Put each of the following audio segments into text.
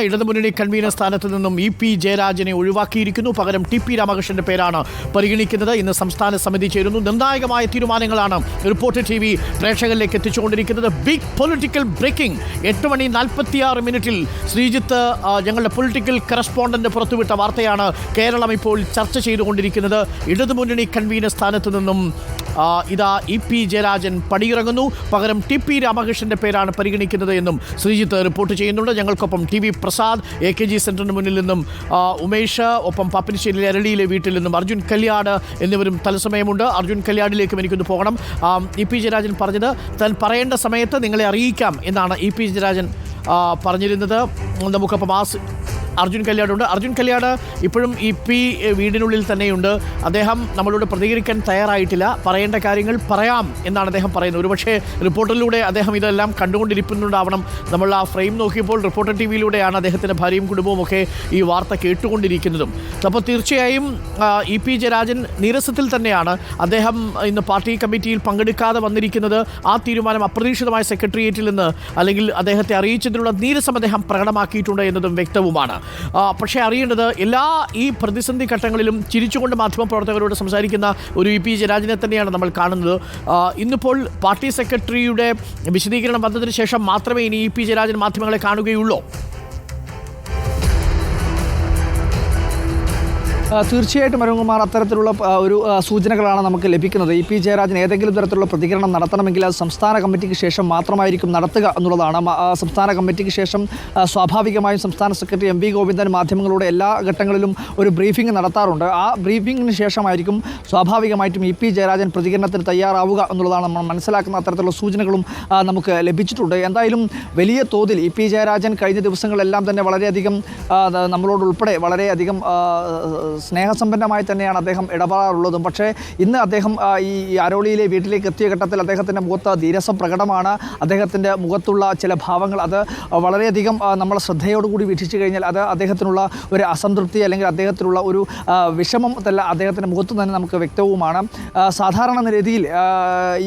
ഇടതുമുന്നണി കൺവീനർ സ്ഥാനത്ത് നിന്നും ഇ.പി. ജയരാജനെ ഒഴിവാക്കിയിരിക്കുന്നു. പകരം ടി.പി. രാമകൃഷ്ണന്റെ പേരാണ് പരിഗണിക്കുന്നത്. ഇന്ന് സംസ്ഥാന സമിതി ചേരുന്നു. നിർണായകമായ തീരുമാനങ്ങളാണ് റിപ്പോർട്ടർ TV പ്രേക്ഷകരിലേക്ക് എത്തിച്ചുകൊണ്ടിരിക്കുന്നത്. Big political breaking. 8:46 ശ്രീജിത്ത് ഞങ്ങളുടെ പൊളിറ്റിക്കൽ കറസ്പോണ്ടന്റ് പുറത്തുവിട്ട വാർത്തയാണ് കേരളം ഇപ്പോൾ ചർച്ച ചെയ്തുകൊണ്ടിരിക്കുന്നത്. ഇടതുമുന്നണി കൺവീനർ സ്ഥാനത്ത് നിന്നും ഇതാ ഇ.പി. ജയരാജൻ പടിയിറങ്ങുന്നു. പകരം ടി.പി. രാമകൃഷ്ണന്റെ പേരാണ് പരിഗണിക്കുന്നത് എന്നും ശ്രീജിത്ത് റിപ്പോർട്ട് ചെയ്യുന്നുണ്ട്. ഞങ്ങൾക്കൊപ്പം TV പ്രസാദ്, AKG സെന്ററിന് മുന്നിൽ നിന്നും ഉമേഷ്, ഒപ്പം പാപ്പിനിശ്ശേരിയിലെ അരളിയിലെ വീട്ടിൽ നിന്നും അർജുൻ കല്യാട് എന്നിവരും തത്സമയമുണ്ട്. അർജുൻ കല്യാടിലേക്കും എനിക്കൊന്ന് പോകണം. ഇ.പി. ജയരാജൻ പറഞ്ഞത് താൻ പറയേണ്ട സമയത്ത് നിങ്ങളെ അറിയിക്കാം എന്നാണ് ഇ.പി. ജയരാജൻ പറഞ്ഞിരുന്നത്. നമുക്കപ്പം അർജുൻ കല്യാടുണ്ട്. അർജുൻ കല്യാട് ഇപ്പോഴും ഇ.പി. വീടിനുള്ളിൽ തന്നെയുണ്ട്. അദ്ദേഹം നമ്മളോട് പ്രതികരിക്കാൻ തയ്യാറായിട്ടില്ല. പറയേണ്ട കാര്യങ്ങൾ പറയാം എന്നാണ് അദ്ദേഹം പറയുന്നത്. ഒരുപക്ഷെ റിപ്പോർട്ടറിലൂടെ അദ്ദേഹം ഇതെല്ലാം കണ്ടുകൊണ്ടിരിക്കുന്നുണ്ടാവണം. നമ്മൾ ആ ഫ്രെയിം നോക്കിയപ്പോൾ റിപ്പോർട്ടർ TV-യിലൂടെയാണ് അദ്ദേഹത്തിൻ്റെ ഭാര്യയും കുടുംബവും ഒക്കെ ഈ വാർത്ത കേട്ടുകൊണ്ടിരിക്കുന്നതും. അപ്പോൾ തീർച്ചയായും ഇ.പി. ജയരാജൻ നീരസത്തിൽ തന്നെയാണ്. അദ്ദേഹം ഇന്ന് പാർട്ടി കമ്മിറ്റിയിൽ പങ്കെടുക്കാതെ വന്നിരിക്കുന്നത് ആ തീരുമാനം അപ്രതീക്ഷിതമായ സെക്രട്ടേറിയറ്റിൽ നിന്ന് അല്ലെങ്കിൽ അദ്ദേഹത്തെ അറിയിച്ചതിനുള്ള നീരസം അദ്ദേഹം പ്രകടമാക്കിയിട്ടുണ്ട് എന്നതും വ്യക്തവുമാണ്. പക്ഷേ അറിയേണ്ടത് എല്ലാ ഈ പ്രതിസന്ധി ഘട്ടങ്ങളിലും ചിരിച്ചുകൊണ്ട് മാധ്യമപ്രവർത്തകരോട് സംസാരിക്കുന്ന ഒരു ഇ.പി. ജയരാജനെ തന്നെയാണ് നമ്മൾ കാണുന്നത്. ഇന്നിപ്പോൾ പാർട്ടി സെക്രട്ടറിയുടെ വിശദീകരണം വന്നതിന് ശേഷം മാത്രമേ ഇനി ഇ.പി. ജയരാജൻ മാധ്യമങ്ങളെ കാണുകയുള്ളൂ. തീർച്ചയായിട്ടും അരുൺകുമാർ, അത്തരത്തിലുള്ള ഒരു സൂചനകളാണ് നമുക്ക് ലഭിക്കുന്നത്. ഇ.പി. ജയരാജൻ ഏതെങ്കിലും തരത്തിലുള്ള പ്രതികരണം നടത്തണമെങ്കിൽ അത് സംസ്ഥാന കമ്മിറ്റിക്ക് ശേഷം മാത്രമായിരിക്കും നടത്തുക എന്നുള്ളതാണ്. സംസ്ഥാന കമ്മിറ്റിക്ക് ശേഷം സ്വാഭാവികമായും സംസ്ഥാന സെക്രട്ടറി M.V. ഗോവിന്ദൻ മാധ്യമങ്ങളോട് എല്ലാ ഘട്ടങ്ങളിലും ഒരു ബ്രീഫിംഗ് നടത്താറുണ്ട്. ആ ബ്രീഫിംഗിന് ശേഷമായിരിക്കും സ്വാഭാവികമായിട്ടും ഇ.പി. ജയരാജൻ പ്രതികരണത്തിന് തയ്യാറാവുക എന്നുള്ളതാണ് നമ്മൾ മനസ്സിലാക്കുന്ന. അത്തരത്തിലുള്ള സൂചനകളും നമുക്ക് ലഭിച്ചിട്ടുണ്ട്. എന്തായാലും വലിയ തോതിൽ ഇ.പി. ജയരാജൻ കഴിഞ്ഞ ദിവസങ്ങളെല്ലാം തന്നെ വളരെയധികം നമ്മളോടുൾപ്പെടെ വളരെയധികം സ്നേഹസമ്പന്നമായി തന്നെയാണ് അദ്ദേഹം ഇടപെടാറുള്ളതും. പക്ഷേ ഇന്ന് അദ്ദേഹം ഈ അരോളിയിലെ വീട്ടിലേക്ക് എത്തിയ ഘട്ടത്തിൽ അദ്ദേഹത്തിൻ്റെ മുഖത്ത് ധീരസം പ്രകടമാണ്. അദ്ദേഹത്തിൻ്റെ മുഖത്തുള്ള ചില ഭാവങ്ങൾ അത് വളരെയധികം നമ്മളെ ശ്രദ്ധയോടുകൂടി വീക്ഷിച്ചു കഴിഞ്ഞാൽ അത് അദ്ദേഹത്തിനുള്ള ഒരു അസംതൃപ്തി അല്ലെങ്കിൽ അദ്ദേഹത്തിനുള്ള ഒരു വിഷമം അദ്ദേഹത്തിൻ്റെ മുഖത്ത് തന്നെ നമുക്ക് വ്യക്തവുമാണ്. സാധാരണ രീതിയിൽ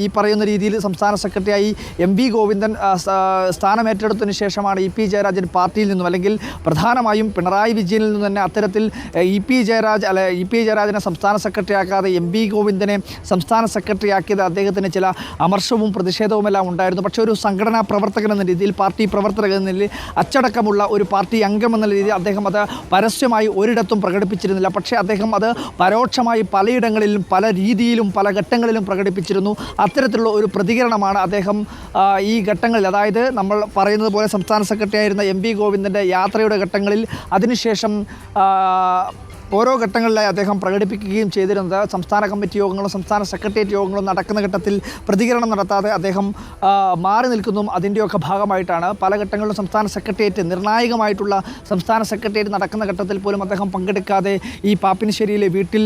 ഈ പറയുന്ന രീതിയിൽ സംസ്ഥാന സെക്രട്ടറിയായി M.V. ഗോവിന്ദൻ സ്ഥാനമേറ്റെടുത്തതിന് ശേഷമാണ് ഇ.പി. ജയരാജൻ പാർട്ടിയിൽ നിന്നും അല്ലെങ്കിൽ പ്രധാനമായും പിണറായി വിജയനിൽ നിന്ന് തന്നെ അത്തരത്തിൽ ഇ.പി. ജയരാജനെ സംസ്ഥാന സെക്രട്ടറി ആക്കാതെ M.V. ഗോവിന്ദനെ സംസ്ഥാന സെക്രട്ടറി ആക്കിയത് അദ്ദേഹത്തിന് ചില അമർഷവും പ്രതിഷേധവുമെല്ലാം ഉണ്ടായിരുന്നു. പക്ഷേ ഒരു സംഘടനാ പ്രവർത്തകൻ എന്ന രീതിയിൽ, പാർട്ടി പ്രവർത്തകൻ എന്ന രീതിയിൽ, അച്ചടക്കമുള്ള ഒരു പാർട്ടി അംഗം എന്ന രീതിയിൽ അദ്ദേഹം അത് പരസ്യമായി ഒരിടത്തും പ്രകടിപ്പിച്ചിരുന്നില്ല. പക്ഷേ അദ്ദേഹം അത് പരോക്ഷമായി പലയിടങ്ങളിലും പല രീതിയിലും പല ഘട്ടങ്ങളിലും പ്രകടിപ്പിച്ചിരുന്നു. അത്തരത്തിലുള്ള ഒരു പ്രതികരണമാണ് അദ്ദേഹം ഈ ഘട്ടങ്ങളിൽ, അതായത് നമ്മൾ പറയുന്നത് പോലെ സംസ്ഥാന സെക്രട്ടറി ആയിരുന്ന M.V. ഗോവിന്ദൻ്റെ യാത്രയുടെ ഘട്ടങ്ങളിൽ അതിനുശേഷം ഓരോ ഘട്ടങ്ങളിലായി അദ്ദേഹം പ്രകടിപ്പിക്കുകയും ചെയ്തിരുന്നത്. സംസ്ഥാന കമ്മിറ്റി യോഗങ്ങളും സംസ്ഥാന സെക്രട്ടേറിയറ്റ് യോഗങ്ങളും നടക്കുന്ന ഘട്ടത്തിൽ പ്രതികരണം നടത്താതെ അദ്ദേഹം മാറി നിൽക്കുന്നതും അതിൻ്റെയൊക്കെ ഭാഗമായിട്ടാണ്. പല ഘട്ടങ്ങളിലും സംസ്ഥാന സെക്രട്ടേറിയറ്റ് നിർണായകമായിട്ടുള്ള സംസ്ഥാന സെക്രട്ടേറിയറ്റ് നടക്കുന്ന ഘട്ടത്തിൽ പോലും അദ്ദേഹം പങ്കെടുക്കാതെ ഈ പാപ്പിനിശ്ശേരിയിലെ വീട്ടിൽ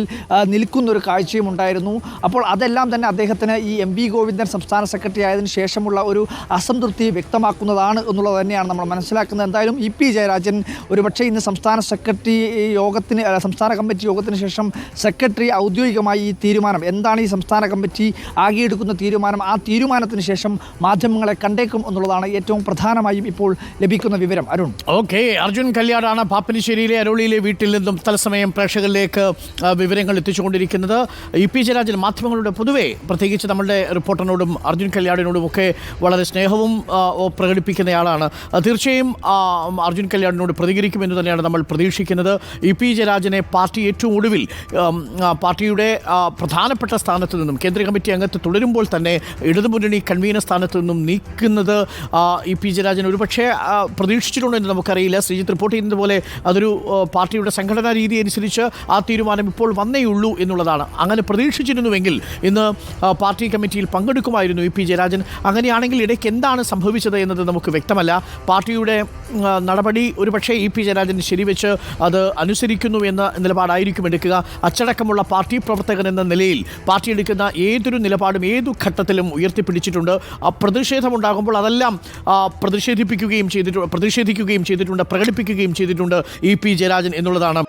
നിൽക്കുന്നൊരു കാഴ്ചയും ഉണ്ടായിരുന്നു. അപ്പോൾ അതെല്ലാം തന്നെ അദ്ദേഹത്തിന് ഈ M.V. ഗോവിന്ദൻ സംസ്ഥാന സെക്രട്ടറി ആയതിനു ശേഷമുള്ള ഒരു അസംതൃപ്തി വ്യക്തമാക്കുന്നതാണ് എന്നുള്ളത് തന്നെയാണ് നമ്മൾ മനസ്സിലാക്കുന്നത്. എന്തായാലും ഇ.പി. ജയരാജൻ ഒരുപക്ഷെ ഇന്ന് സംസ്ഥാന സെക്രട്ടറി സംസ്ഥാന കമ്മിറ്റി യോഗത്തിന് ശേഷം സെക്രട്ടറി ഔദ്യോഗികമായി ഈ തീരുമാനം എന്താണ്, ഈ സംസ്ഥാന കമ്മിറ്റി ആകിയെടുക്കുന്ന തീരുമാനം, ആ തീരുമാനത്തിന് ശേഷം മാധ്യമങ്ങളെ കണ്ടേക്കും എന്നുള്ളതാണ് ഏറ്റവും പ്രധാനമായും ഇപ്പോൾ ലഭിക്കുന്ന വിവരം. അരുൺ. ഓക്കെ, അർജുൻ കല്യാടാണ് പാപ്പിനിശ്ശേരിയിലെ അരോളിയിലെ വീട്ടിൽ നിന്നും തത്സമയം പ്രേക്ഷകരിലേക്ക് വിവരങ്ങൾ എത്തിച്ചുകൊണ്ടിരിക്കുന്നത്. ഇ.പി. ജയരാജൻ മാധ്യമങ്ങളുടെ പൊതുവെ പ്രത്യേകിച്ച് നമ്മളുടെ റിപ്പോർട്ടറിനോടും അർജുൻ കല്യാടിനോടും ഒക്കെ വളരെ സ്നേഹവും പ്രകടിപ്പിക്കുന്നയാളാണ്. തീർച്ചയായും അർജുൻ കല്യാടിനോട് പ്രതികരിക്കുമെന്ന് തന്നെയാണ് നമ്മൾ പ്രതീക്ഷിക്കുന്നത്. ഇ.പി. ജയരാജനെ പാർട്ടി ഏറ്റവും ഒടുവിൽ പാർട്ടിയുടെ പ്രധാനപ്പെട്ട സ്ഥാനത്ത് നിന്നും കേന്ദ്ര കമ്മിറ്റി അംഗത്ത് തുടരുമ്പോൾ തന്നെ ഇടതുമുന്നണി കൺവീനർ സ്ഥാനത്ത് നിന്നും നീക്കുന്നത് ഇ.പി. ജയരാജൻ ഒരുപക്ഷെ പ്രതീക്ഷിച്ചിട്ടുണ്ടോ എന്ന് നമുക്കറിയില്ല. ശ്രീജിത്ത് റിപ്പോർട്ട് ചെയ്യുന്നത് പോലെ അതൊരു പാർട്ടിയുടെ സംഘടനാ രീതി അനുസരിച്ച് ആ തീരുമാനം ഇപ്പോൾ വന്നേയുള്ളൂ എന്നുള്ളതാണ്. അങ്ങനെ പ്രതീക്ഷിച്ചിരുന്നുവെങ്കിൽ ഇന്ന് പാർട്ടി കമ്മിറ്റിയിൽ പങ്കെടുക്കുമായിരുന്നു ഇ.പി. ജയരാജൻ. അങ്ങനെയാണെങ്കിൽ ഇടയ്ക്ക് എന്താണ് സംഭവിച്ചത് എന്നത് നമുക്ക് വ്യക്തമല്ല. പാർട്ടിയുടെ നടപടി ഒരുപക്ഷെ ഇ.പി. ജയരാജൻ ശരിവെച്ച് അത് അനുസരിക്കുന്നു എന്ന നിലപാടായിരിക്കും എടുക്കുക. അച്ചടക്കമുള്ള പാർട്ടി പ്രവർത്തകൻ എന്ന നിലയിൽ പാർട്ടി എടുക്കുന്ന ഏതൊരു നിലപാടും ഏതു ഘട്ടത്തിലും ഉയർത്തിപ്പിടിച്ചിട്ടുണ്ട്. പ്രതിഷേധമുണ്ടാകുമ്പോൾ അതെല്ലാം പ്രതിഷേധിക്കുകയും ചെയ്തിട്ടുണ്ട്, പ്രകടിപ്പിക്കുകയും ചെയ്തിട്ടുണ്ട് ഇ.പി. ജയരാജൻ എന്നുള്ളതാണ്.